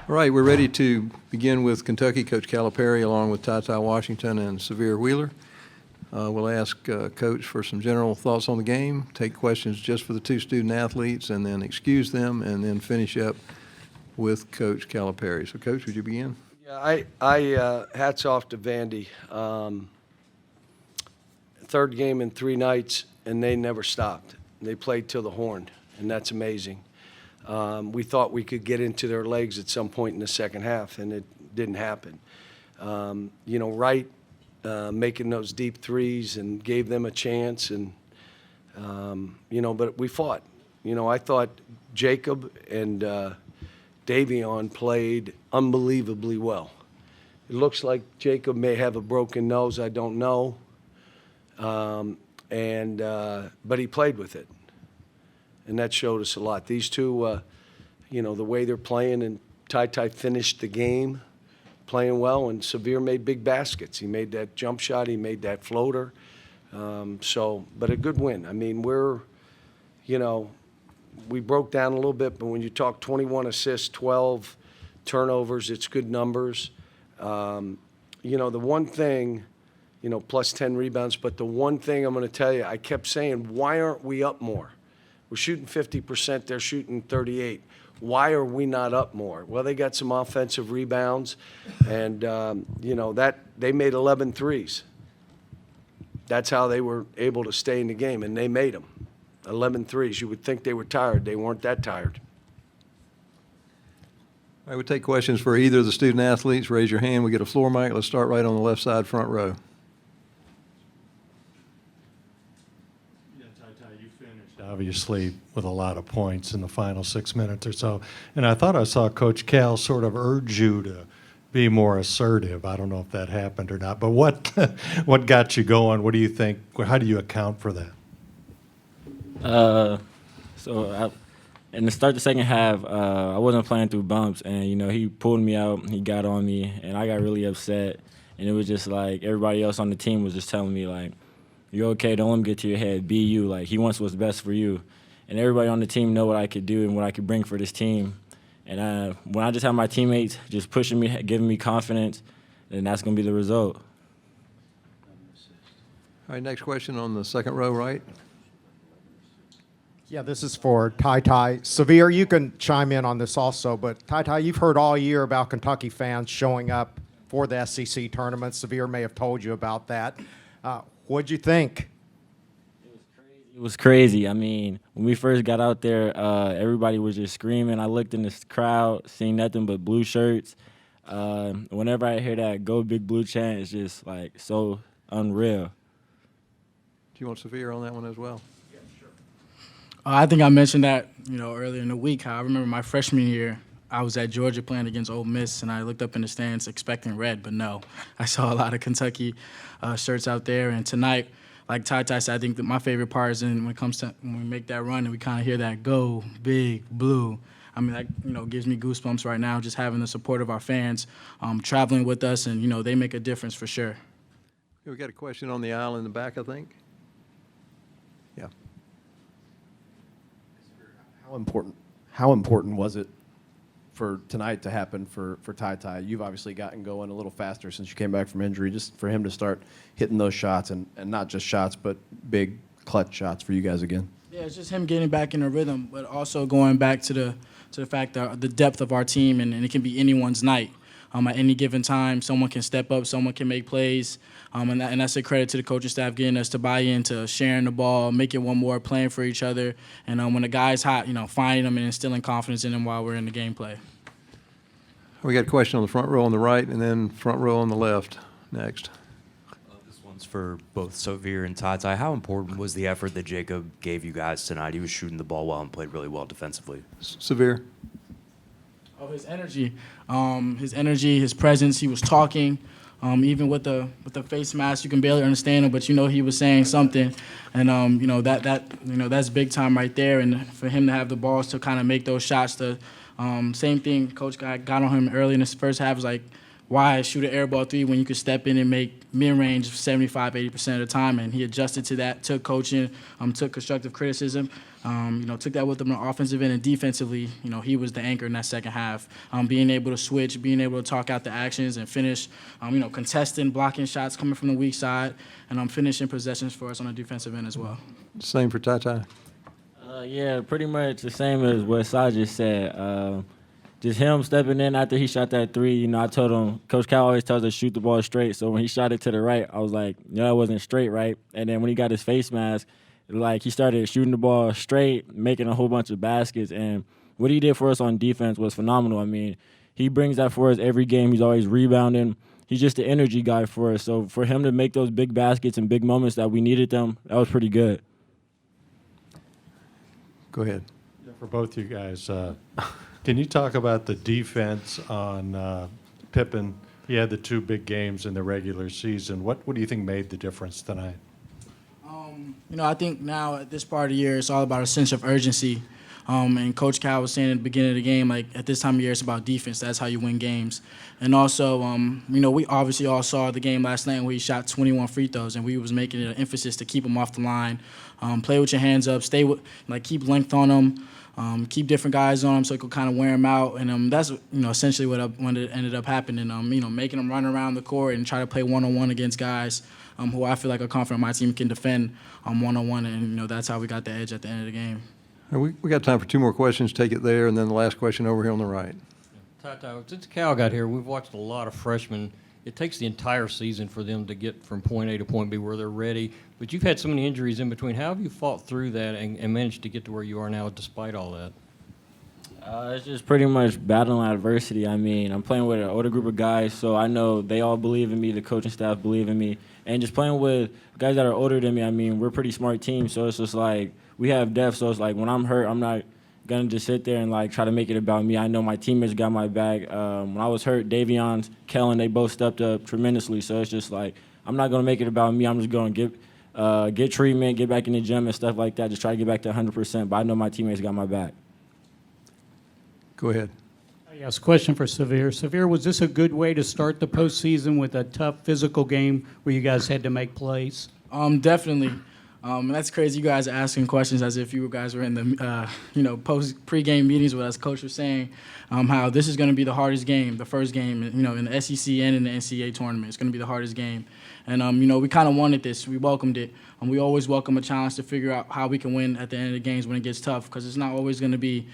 All right, we're ready to begin with Kentucky. Coach Calipari, along with TyTy Washington and Sahvir Wheeler. We'll ask Coach for some general thoughts on the game, take questions just for the two student athletes, and then excuse them, and then finish up with Coach Calipari. So, Coach, would you begin? Yeah, I hats off to Vandy. Third game in 3 nights, and they never stopped. They played till the horn, and that's amazing. We thought we could get into their legs at some point in the second half, and it didn't happen. Wright making those deep threes and gave them a chance, and but we fought. I thought Jacob and Davion played unbelievably well. It looks like Jacob may have a broken nose. I don't know, but he played with it. And that showed us a lot. These two, the way they're playing, and TyTy finished the game playing well, and Sahvir made big baskets. He made that jump shot. He made that floater. But a good win. I mean, we broke down a little bit, but when you talk 21 assists, 12 turnovers, it's good numbers. The one thing, plus 10 rebounds, but the one thing I'm going to tell you, I kept saying, why aren't we up more? We're shooting 50%, they're shooting 38%. Why are we not up more? Well, they got some offensive rebounds, and, that they made 11 threes. That's how they were able to stay in the game, and they made them. 11 threes. You would think they were tired. They weren't that tired. I would take questions for either of the student athletes. Raise your hand. We get a floor mic. Let's start right on the left side, front row. Obviously with a lot of points in the final 6 minutes or so. And I thought I saw Coach Cal sort of urge you to be more assertive. I don't know if that happened or not, but what got you going? What do you think? How do you account for that? In the start of the second half, I wasn't playing through bumps, and, he pulled me out, he got on me, and I got really upset. And it was just like everybody else on the team was just telling me, like, you're okay, don't let him get to your head, be you. Like, he wants what's best for you. And everybody on the team know what I could do and what I could bring for this team. And when I just have my teammates just pushing me, giving me confidence, then that's going to be the result. All right, next question on the second row, right? Yeah, this is for TyTy. Sahvir, you can chime in on this also, but TyTy, you've heard all year about Kentucky fans showing up for the SEC tournament. Sahvir may have told you about that. What'd you think? It was crazy. I mean, when we first got out there, everybody was just screaming. I looked in this crowd, seeing nothing but blue shirts. Whenever I hear that "Go Big Blue" chant, it's just like so unreal. Do you want Sahvir on that one as well? Yeah, sure. I think I mentioned that earlier in the week. How I remember my freshman year, I was at Georgia playing against Ole Miss, and I looked up in the stands expecting red, but no. I saw a lot of Kentucky shirts out there, and tonight, like TyTy said, I think that my favorite part is when we make that run and we kind of hear that "Go Big Blue." I mean, that gives me goosebumps right now, just having the support of our fans traveling with us, and they make a difference for sure. We got a question on the aisle in the back, I think. Yeah. How important was it for tonight to happen for TyTy? You've obviously gotten going a little faster since you came back from injury, just for him to start hitting those shots, and not just shots, but big clutch shots for you guys again. Yeah, it's just him getting back in a rhythm, but also going back to the fact that the depth of our team, and it can be anyone's night. At any given time, someone can step up, someone can make plays, and that's a credit to the coaching staff getting us to buy into sharing the ball, making one more, playing for each other, and when the guy's hot, finding them and instilling confidence in them while we're in the gameplay. We got a question on the front row on the right, and then front row on the left next. This one's for both Sahvir and TyTy. How important was the effort that Jacob gave you guys tonight? He was shooting the ball well and played really well defensively. Sahvir? Oh, his energy, his presence. He was talking, even with the face mask. You can barely understand him, but he was saying something, and that's big time right there. And for him to have the balls to kind of make those shots, same thing. Coach got on him early in the first half. Was like, why shoot an air ball three when you could step in and make mid-range 75, 80% of the time? And he adjusted to that, took coaching, took constructive criticism, took that with him on the offensive end and defensively. He was the anchor in that second half, being able to switch, being able to talk out the actions and finish, contesting, blocking shots coming from the weak side, and finishing possessions for us on the defensive end as well. Same for TyTy. Yeah, pretty much the same as what Sai just said. Just him stepping in after he shot that three. I told him, Coach Cal always tells us shoot the ball straight. So when he shot it to the right, I was like, it wasn't straight, right? And then when he got his face mask, he started shooting the ball straight, making a whole bunch of baskets. And what he did for us on defense was phenomenal. I mean, he brings that for us every game. He's always rebounding. He's just the energy guy for us. So for him to make those big baskets and big moments that we needed them, that was pretty good. Go ahead. For both you guys, can you talk about the defense on Pippen? He had the two big games in the regular season. What do you think made the difference tonight? I think now at this part of the year, it's all about a sense of urgency. And Coach Cal was saying at the beginning of the game, like at this time of year, it's about defense. That's how you win games. And also, we obviously all saw the game last night where he shot 21 free throws, and we was making it an emphasis to keep him off the line, play with your hands up, keep length on him, keep different guys on him so it could kind of wear him out. And that's essentially what it ended up happening. Making him run around the court and try to play one-on-one against guys who I feel like are confident my team can defend one-on-one, and that's how we got the edge at the end of the game. All right, we got time for two more questions. Take it there, and then the last question over here on the right. TyTy, since Cal got here, we've watched a lot of freshmen. It takes the entire season for them to get from point A to point B where they're ready. But you've had so many injuries in between. How have you fought through that and managed to get to where you are now despite all that? It's just pretty much battling adversity. I mean, I'm playing with an older group of guys, so I know they all believe in me. The coaching staff believe in me. And just playing with guys that are older than me, I mean, we're a pretty smart team, so it's just like we have depth. So it's like when I'm hurt, I'm not going to just sit there and, try to make it about me. I know my teammates got my back. When I was hurt, Davion, Kellen, they both stepped up tremendously. So it's just like I'm not going to make it about me. I'm just going to get treatment, get back in the gym and stuff like that, just try to get back to 100%. But I know my teammates got my back. Go ahead. Yes, question for Sahvir. Sahvir, was this a good way to start the postseason with a tough physical game where you guys had to make plays? Definitely. That's crazy. You guys are asking questions as if you guys were in the pre-game meetings with us. Coach was saying how this is going to be the hardest game, the first game, in the SEC and in the NCAA tournament. It's going to be the hardest game. And, we kind of wanted this. We welcomed it. We always welcome a challenge to figure out how we can win at the end of the games when it gets tough, because it's not always going to be,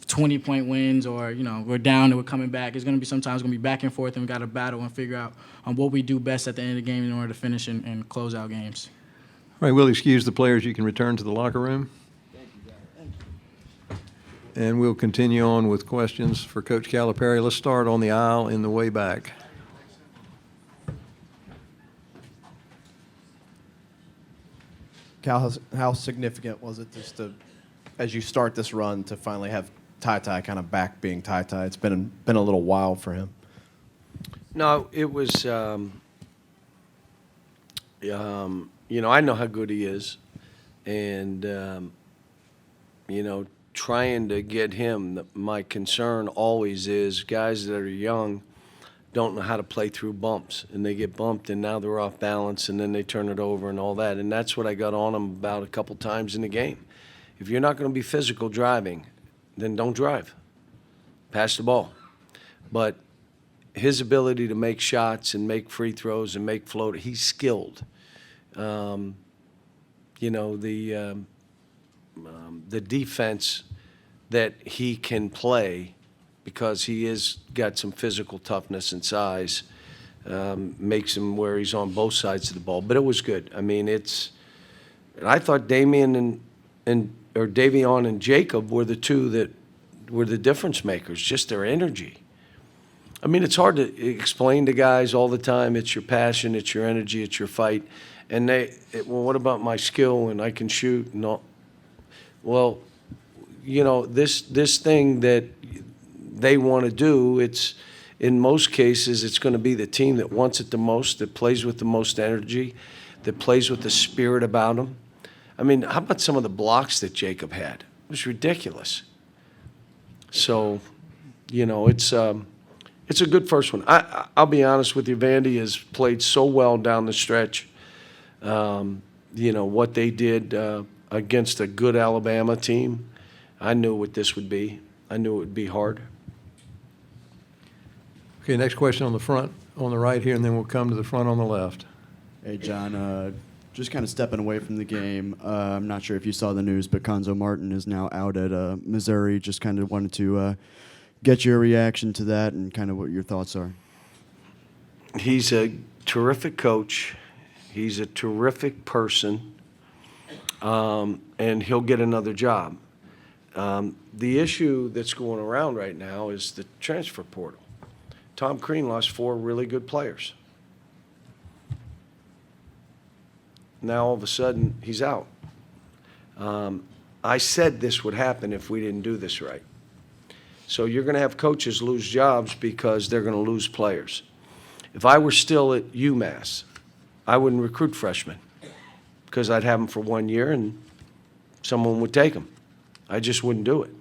20-point wins or, we're down and we're coming back. It's going to be sometimes going to be back and forth, and we got to battle and figure out what we do best at the end of the game in order to finish and close out games. All right, we'll excuse the players. You can return to the locker room. And we'll continue on with questions for Coach Calipari. Let's start on the aisle in the way back. Cal, how significant was it just to, as you start this run, to finally have TyTy kind of back being TyTy? It's been a little while for him. No, it was, I know how good he is. And, trying to get him, my concern always is guys that are young don't know how to play through bumps. And they get bumped, and now they're off balance, and then they turn it over and all that. And that's what I got on him about a couple times in the game. If you're not going to be physical driving, then don't drive. Pass the ball. But his ability to make shots and make free throws and make float, he's skilled. The defense that he can play, because he is got some physical toughness and size, makes him where he's on both sides of the ball. But it was good. I mean, I thought Davion and Jacob were the two that were the difference makers, just their energy. I mean, it's hard to explain to guys all the time. It's your passion, it's your energy, it's your fight. And what about my skill and I can shoot and all? Well, this thing that they want to do, it's in most cases it's going to be the team that wants it the most, that plays with the most energy, that plays with the spirit about them. I mean, how about some of the blocks that Jacob had? It was ridiculous. So, it's It's a good first one. I'll be honest with you, Vandy has played so well down the stretch. What they did against a good Alabama team, I knew what this would be. I knew it would be hard. Okay, next question on the front, on the right here, and then we'll come to the front on the left. Hey, John, just kind of stepping away from the game. I'm not sure if you saw the news, but Conzo Martin is now out at Missouri. Just kind of wanted to get your reaction to that and kind of what your thoughts are. He's a terrific coach. He's a terrific person, and he'll get another job. The issue that's going around right now is the transfer portal. Tom Crean lost 4 really good players. Now all of a sudden he's out. I said this would happen if we didn't do this right. So you're going to have coaches lose jobs because they're going to lose players. If I were still at UMass, I wouldn't recruit freshmen because I'd have them for 1 year and someone would take them. I just wouldn't do it.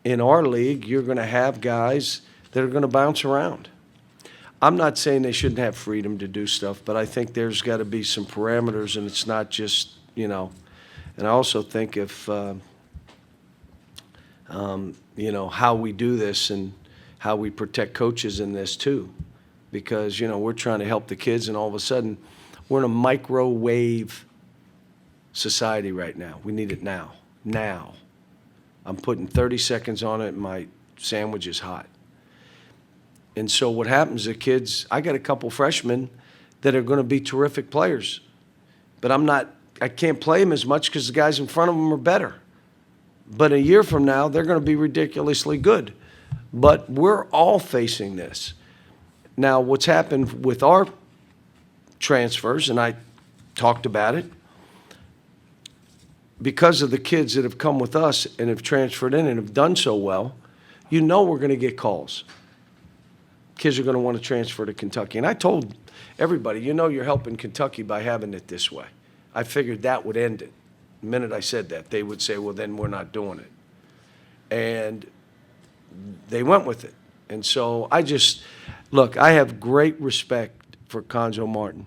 In our league, you're going to have guys that are going to bounce around. I'm not saying they shouldn't have freedom to do stuff, but I think there's got to be some parameters, and it's not just, and I also think if, how we do this and how we protect coaches in this too, because, we're trying to help the kids, and all of a sudden we're in a microwave society right now. We need it now. Now. I'm putting 30 seconds on it and my sandwich is hot. And so what happens, the kids, I got a couple freshmen that are going to be terrific players, but I can't play them as much because the guys in front of them are better. But a year from now, they're going to be ridiculously good. But we're all facing this. Now, what's happened with our transfers, and I talked about it, because of the kids that have come with us and have transferred in and have done so well, we're going to get calls. Kids are going to want to transfer to Kentucky. And I told everybody, you're helping Kentucky by having it this way. I figured that would end it. The minute I said that, they would say, well, then we're not doing it. And they went with it. And so I have great respect for Conzo Martin.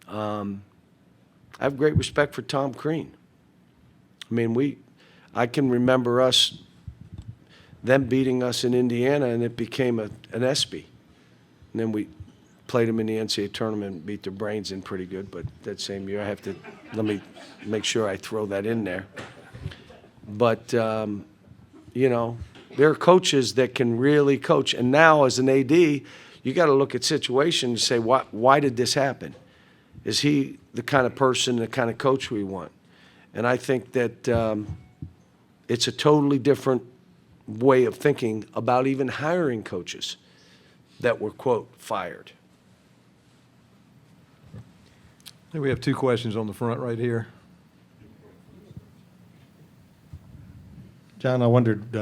I have great respect for Tom Crean. I mean, I can remember them beating us in Indiana, and it became an ESPY. And then we played them in the NCAA tournament and beat their brains in pretty good. But that same year, let me make sure I throw that in there. But, there are coaches that can really coach. And now as an AD, you got to look at situations and say, why did this happen? Is he the kind of person, the kind of coach we want? And I think that it's a totally different way of thinking about even hiring coaches that were, quote, fired. Okay, we have 2 questions on the front right here. John, I wondered,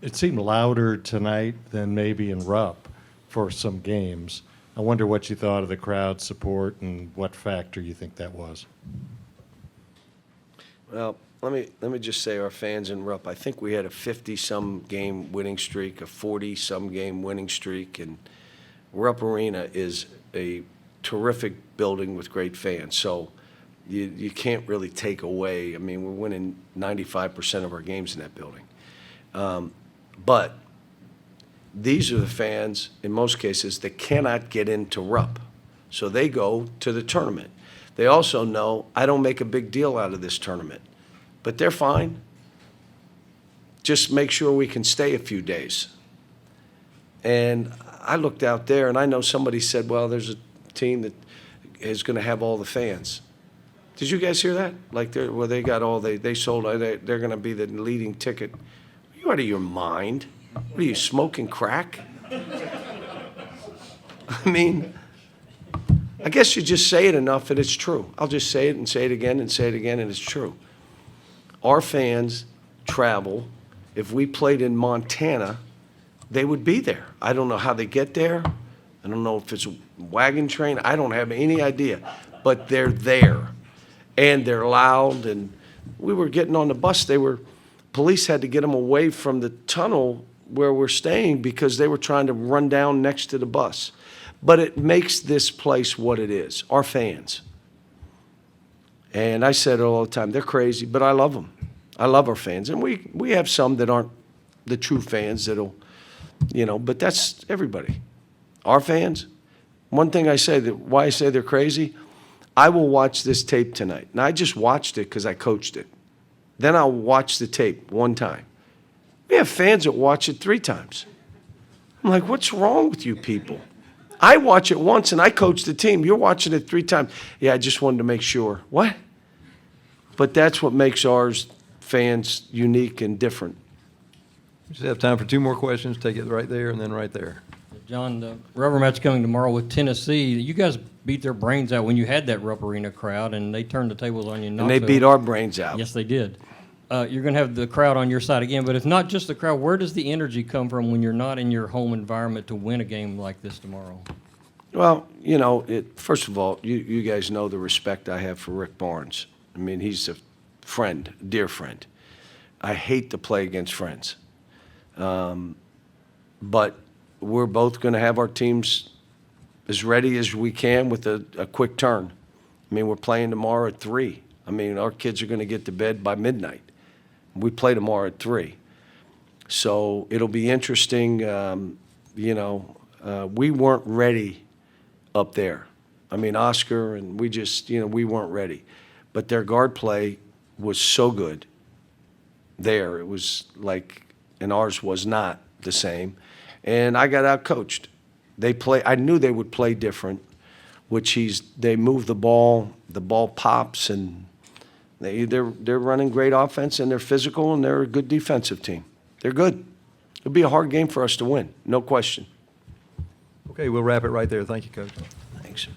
it seemed louder tonight than maybe in Rupp for some games. I wonder what you thought of the crowd support and what factor you think that was. Well, let me just say our fans in Rupp, I think we had a 50-some game winning streak, a 40-some game winning streak, and Rupp Arena is a terrific building with great fans. So you can't really take away. I mean, we're winning 95% of our games in that building. But these are the fans, in most cases, that cannot get into Rupp. So they go to the tournament. They also know I don't make a big deal out of this tournament, but they're fine. Just make sure we can stay a few days. And I looked out there, and I know somebody said, well, there's a team that is going to have all the fans. Did you guys hear that? Like, they got all, they sold, they're going to be the leading ticket. Are you out of your mind? What are you, smoking crack? I mean, I guess you just say it enough and it's true. I'll just say it and say it again and say it again, and it's true. Our fans travel. If we played in Montana, they would be there. I don't know how they get there. I don't know if it's a wagon train. I don't have any idea. But they're there. And they're loud. And we were getting on the bus. Police had to get them away from the tunnel where we're staying because they were trying to run down next to the bus. But it makes this place what it is, our fans. And I said it all the time, they're crazy, but I love them. I love our fans. And we have some that aren't the true fans that'll, but that's everybody. Our fans, one thing I say, that why I say they're crazy, I will watch this tape tonight. And I just watched it because I coached it. Then I'll watch the tape one time. We have fans that watch it 3 times. I'm like, what's wrong with you people? I watch it once and I coach the team. You're watching it 3 times. Yeah, I just wanted to make sure. What? But that's what makes ours fans unique and different. We just have time for 2 more questions. Take it right there and then right there. John, the rubber match coming tomorrow with Tennessee. You guys beat their brains out when you had that Rupp Arena crowd, and they turned the tables on you. And they beat our brains out. Yes, they did. You're going to have the crowd on your side again, but it's not just the crowd. Where does the energy come from when you're not in your home environment to win a game like this tomorrow? Well, first of all, you guys know the respect I have for Rick Barnes. I mean, he's a friend, a dear friend. I hate to play against friends. But we're both going to have our teams as ready as we can with a quick turn. I mean, we're playing tomorrow at 3. I mean, our kids are going to get to bed by midnight. We play tomorrow at 3. So it'll be interesting. We weren't ready up there. I mean, Oscar and we just, we weren't ready. But their guard play was so good there. It was like, and ours was not the same. And I got out-coached. I knew they would play different, they move the ball pops, and they're running great offense, and they're physical, and they're a good defensive team. They're good. It'll be a hard game for us to win, no question. Okay, we'll wrap it right there. Thank you, Coach. Thanks.